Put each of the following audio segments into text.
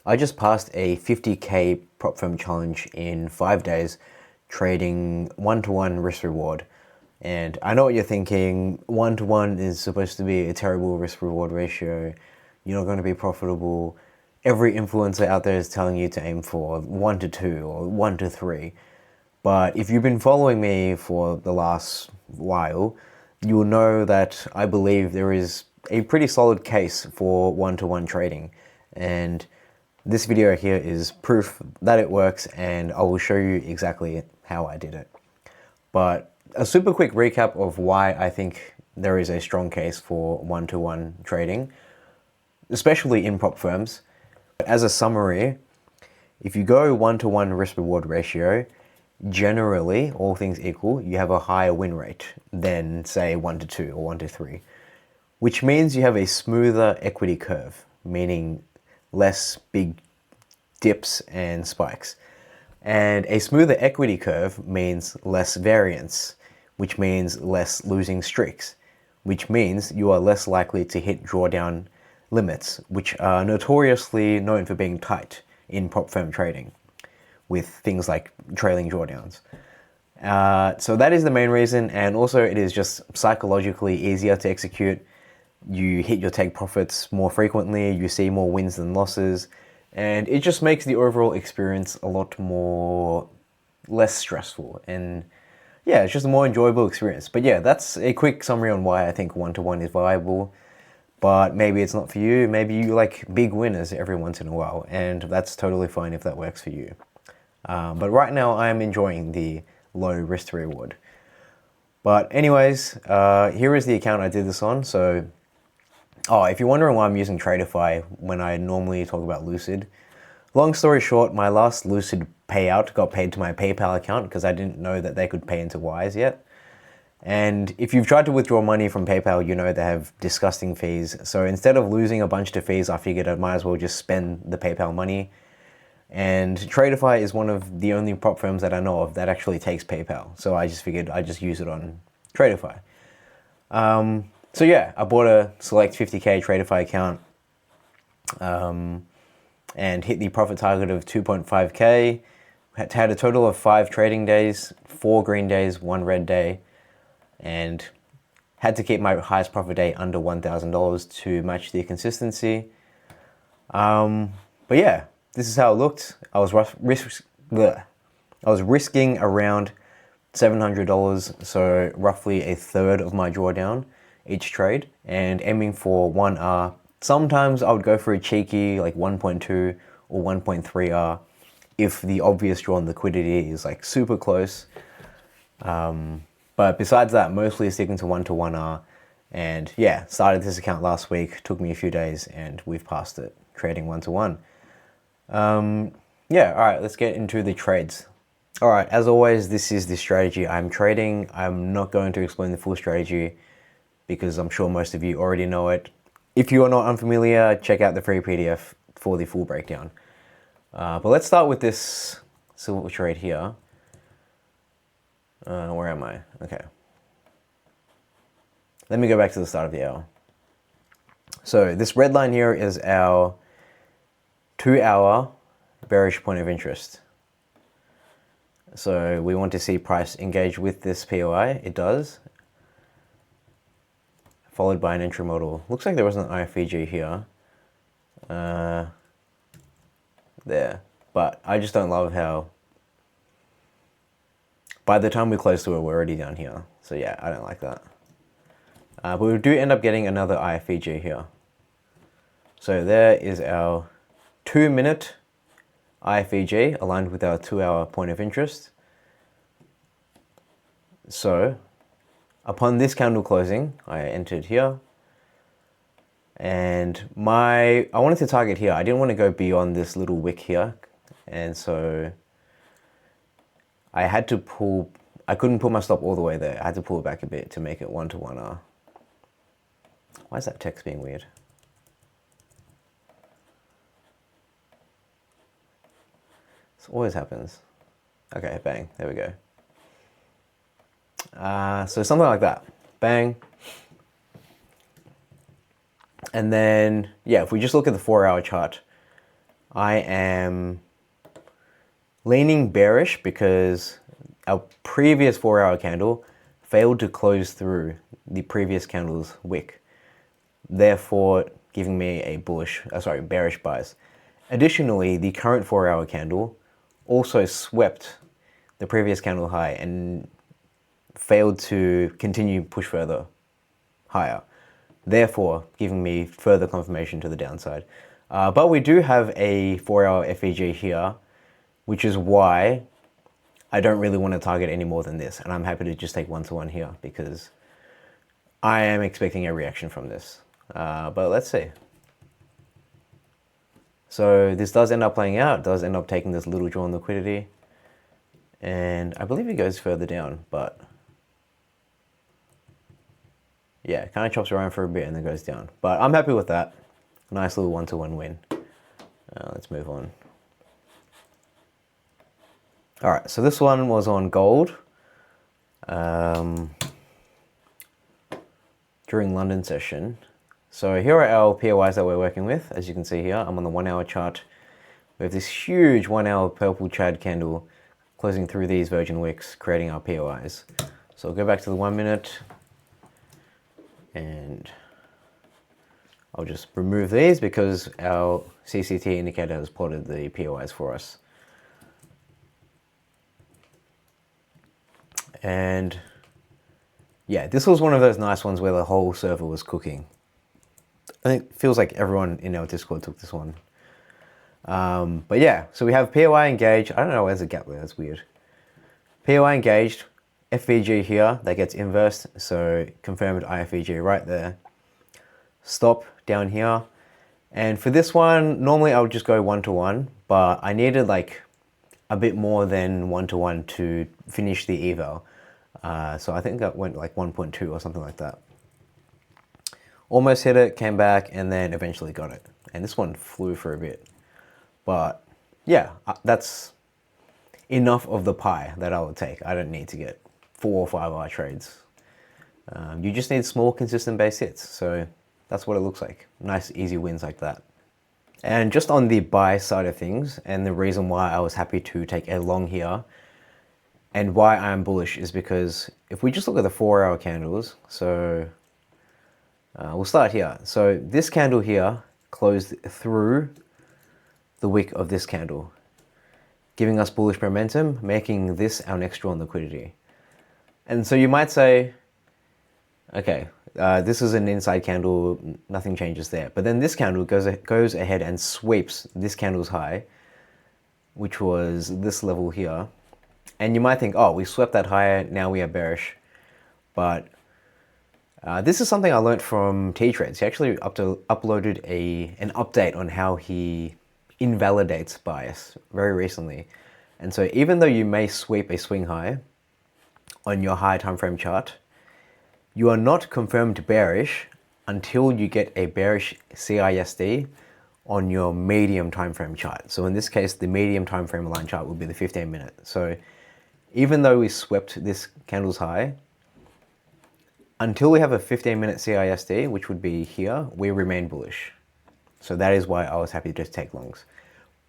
I just passed a 50k prop firm challenge in 5 days, trading one-to-one risk reward. And I know what you're thinking, one-to-one is supposed to be a terrible risk reward ratio. You're not going to be profitable. Every influencer out there is telling you to aim for 1 to 2 or 1 to 3. But if you've been following me for the last while, you'll know that I believe there is a pretty solid case for one-to-one trading. And this video here is proof that it works, and I will show you exactly how I did it. But a super quick recap of why I think there is a strong case for one-to-one trading, especially in prop firms. As a summary, if you go one-to-one risk-reward ratio, generally, all things equal, you have a higher win rate than, say, 1 to 2 or 1 to 3, which means you have a smoother equity curve, meaning less big dips and spikes. And a smoother equity curve means less variance, which means less losing streaks, which means you are less likely to hit drawdown limits, which are notoriously known for being tight in prop firm trading, with things like trailing drawdowns. So that is the main reason, and also it is just psychologically easier to execute. You hit your take profits more frequently, you see more wins than losses, and it just makes the overall experience a lot more less stressful, and yeah, it's just a more enjoyable experience. But yeah, that's a quick summary on why I think one-to-one is viable. But maybe it's not for you. Maybe you like big winners every once in a while, and that's totally fine if that works for you. But right now I'm enjoying the low risk to reward. But anyways, here is the account I did this on. So, if you're wondering why I'm using Tradeify when I normally talk about Lucid, long story short, my last Lucid payout got paid to my PayPal account because I didn't know that they could pay into Wise yet. And if you've tried to withdraw money from PayPal, you know they have disgusting fees. So instead of losing a bunch of fees, I figured I might as well just spend the PayPal money. And Tradeify is one of the only prop firms that I know of that actually takes PayPal. So I just figured I'd just use it on Tradeify. So yeah, I bought a select 50k Tradeify account and hit the profit target of 2.5k. Had a total of 5 trading days, 4 green days, 1 red day, and had to keep my highest profit day under $1,000 to match the consistency. But yeah, this is how it looked. I was risking around $700, so roughly a third of my drawdown each trade, and aiming for 1R. Sometimes I would go for a cheeky like 1.2 or 1.3R if the obvious drawn liquidity is like super close. But besides that, mostly sticking to 1-to-1R. And yeah, started this account last week, took me a few days, and we've passed it, trading 1-to-1. Yeah, all right, let's get into the trades. All right, as always, this is the strategy I'm trading. I'm not going to explain the full strategy because I'm sure most of you already know it. If you are not unfamiliar, check out the free PDF for the full breakdown. But let's start with this silver trade here. Where am I? Okay. Let me go back to the start of the hour. So this red line here is our 2-hour bearish point of interest. So we want to see price engage with this POI. It does. Followed by an entry model. Looks like there was an IFVG here. There. But I just don't love how by the time we close to it, we're already down here. So yeah, I don't like that. But we do end up getting another IFVG here. So there is our 2-minute IFVG aligned with our 2-hour point of interest. So upon this candle closing, I entered here. And I wanted to target here. I didn't want to go beyond this little wick here. And so I had to I couldn't pull my stop all the way there. I had to pull it back a bit to make it 1-to-1R. Why is that text being weird? This always happens. Okay, bang, there we go. So something like that, bang. And then, yeah, if we just look at the 4-hour chart, I am leaning bearish because our previous 4-hour candle failed to close through the previous candle's wick, therefore giving me a bearish bias. Additionally, the current 4-hour candle also swept the previous candle high and failed to continue push further higher, therefore giving me further confirmation to the downside. But we do have a 4-hour FVG here, which is why I don't really want to target any more than this, and I'm happy to just take 1-to-1 here because I am expecting a reaction from this. But let's see. So this does end up playing out, does end up taking this little drawn liquidity, and I believe it goes further down, but yeah, it kind of chops around for a bit and then goes down. But I'm happy with that. Nice little 1-to-1 win. Let's move on. All right, so this one was on gold during London session. So here are our POIs that we're working with. As you can see here, I'm on the 1-hour chart. We have this huge 1-hour purple Chad candle closing through these virgin wicks, creating our POIs. So I'll go back to the 1 minute and I'll just remove these because our CCT indicator has plotted the POIs for us. And yeah, this was one of those nice ones where the whole server was cooking. I think it feels like everyone in our Discord took this one. But yeah, so we have POI engaged. I don't know, there's a gap there, that's weird. POI engaged, FVG here, that gets inversed, so confirmed IFVG right there. Stop down here. And for this one, normally I would just go 1-to-1, but I needed like a bit more than 1-to-1 to finish the eval. So I think that went like 1.2 or something like that. Almost hit it, came back, and then eventually got it. And this one flew for a bit. But yeah, that's enough of the pie that I would take. I don't need to get 4 or 5 hour trades. You just need small, consistent base hits. So that's what it looks like. Nice, easy wins like that. And just on the buy side of things, and the reason why I was happy to take a long here, and why I'm bullish is because if we just look at the 4-hour candles, so we'll start here. So this candle here closed through the wick of this candle, giving us bullish momentum, making this our next drawn liquidity. And so you might say, okay, this is an inside candle, nothing changes there. But then this candle goes ahead and sweeps this candle's high, which was this level here. And you might think, oh, we swept that higher, now we are bearish. But this is something I learned from T-Trades. He actually uploaded an update on how he invalidates bias very recently. And so even though you may sweep a swing high on your high time frame chart, you are not confirmed bearish until you get a bearish CISD on your medium time frame chart. So in this case, the medium time frame line chart would be the 15-minute. So even though we swept this candle's high, until we have a 15-minute CISD, which would be here, we remain bullish. So that is why I was happy to just take longs.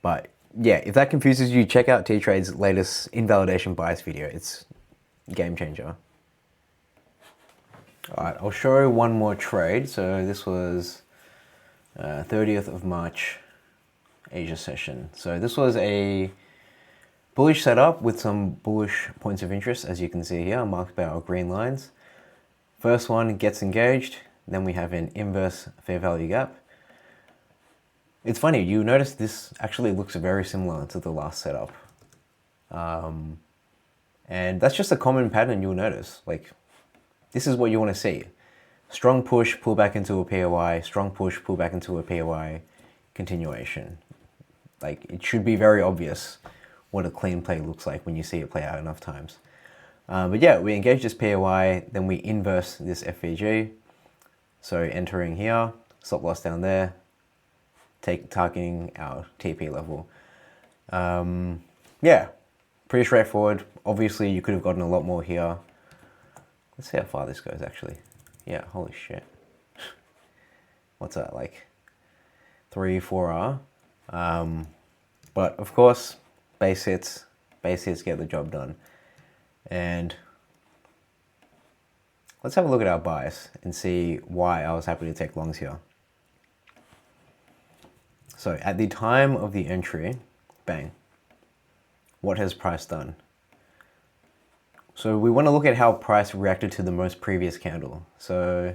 But yeah, if that confuses you, check out T-Trade's latest invalidation bias video. It's a game changer. All right, I'll show one more trade. So this was 30th of March, Asia session. So this was a bullish setup with some bullish points of interest, as you can see here, marked by our green lines. First one gets engaged, then we have an inverse fair value gap. It's funny, you notice this actually looks very similar to the last setup. And that's just a common pattern you'll notice. Like, this is what you want to see. Strong push, pull back into a POI, strong push, pull back into a POI, continuation. Like, it should be very obvious what a clean play looks like when you see it play out enough times. But yeah, we engage this POI, then we inverse this FVG. So entering here, stop loss down there, targeting our TP level. Yeah, pretty straightforward. Obviously, you could have gotten a lot more here. Let's see how far this goes, actually. Yeah, holy shit. What's that, like 3-4 hour? But of course, base hits get the job done. And let's have a look at our bias and see why I was happy to take longs here. So at the time of the entry, bang, what has price done? So we want to look at how price reacted to the most previous candle. So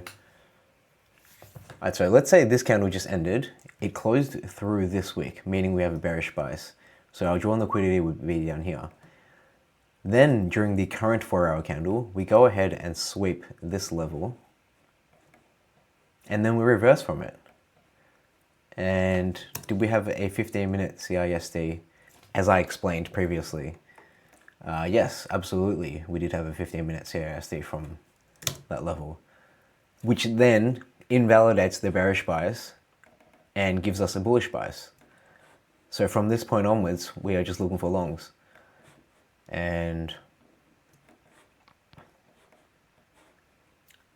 let's say this candle just ended. It closed through this wick, meaning we have a bearish bias. So our drawn liquidity would be down here. Then during the current 4-hour candle, we go ahead and sweep this level, and then we reverse from it. And did we have a 15-minute CISD, as I explained previously? Yes, absolutely. We did have a 15-minute CISD from that level, which then invalidates the bearish bias and gives us a bullish bias. So from this point onwards, we are just looking for longs. And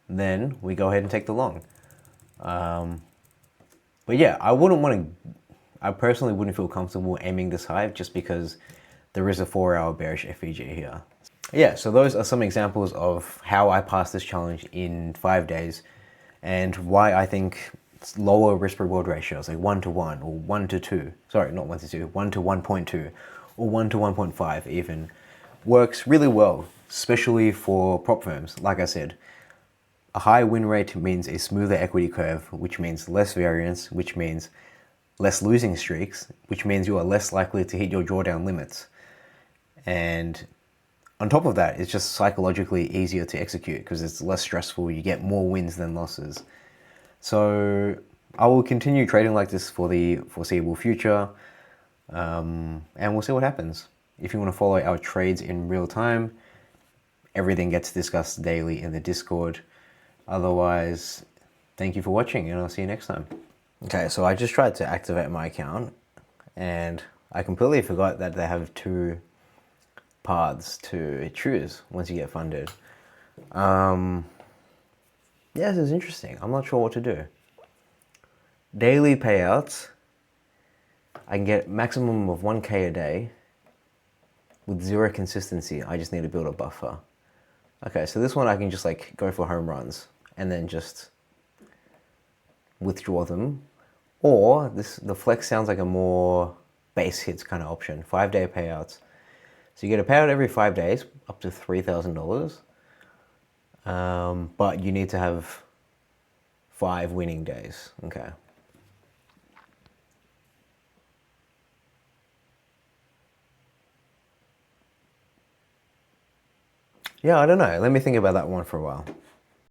then we go ahead and take the long. But yeah, I personally wouldn't feel comfortable aiming this high just because there is a 4-hour bearish FVG here. Yeah, so those are some examples of how I passed this challenge in 5 days and why I think lower risk reward ratios like 1-to-1 or 1-to-2, sorry, not 1-to-2, 1-to-1.2 or 1-to-1.5 even works really well, especially for prop firms. Like I said, a high win rate means a smoother equity curve, which means less variance, which means less losing streaks, which means you are less likely to hit your drawdown limits. And on top of that, it's just psychologically easier to execute because it's less stressful. You get more wins than losses. So I will continue trading like this for the foreseeable future, and we'll see what happens. If you want to follow our trades in real time, everything gets discussed daily in the Discord. Otherwise, thank you for watching and I'll see you next time. Okay, so I just tried to activate my account and I completely forgot that they have 2 paths to choose once you get funded. Yeah, this is interesting. I'm not sure what to do. Daily payouts, I can get maximum of 1K a day with 0 consistency. I just need to build a buffer. Okay, so this one I can just like go for home runs and then just withdraw them. Or the flex sounds like a more base hits kind of option, 5-day payouts. So you get a payout every 5 days, up to $3,000. But you need to have 5 winning days. Okay. Yeah, I don't know. Let me think about that one for a while.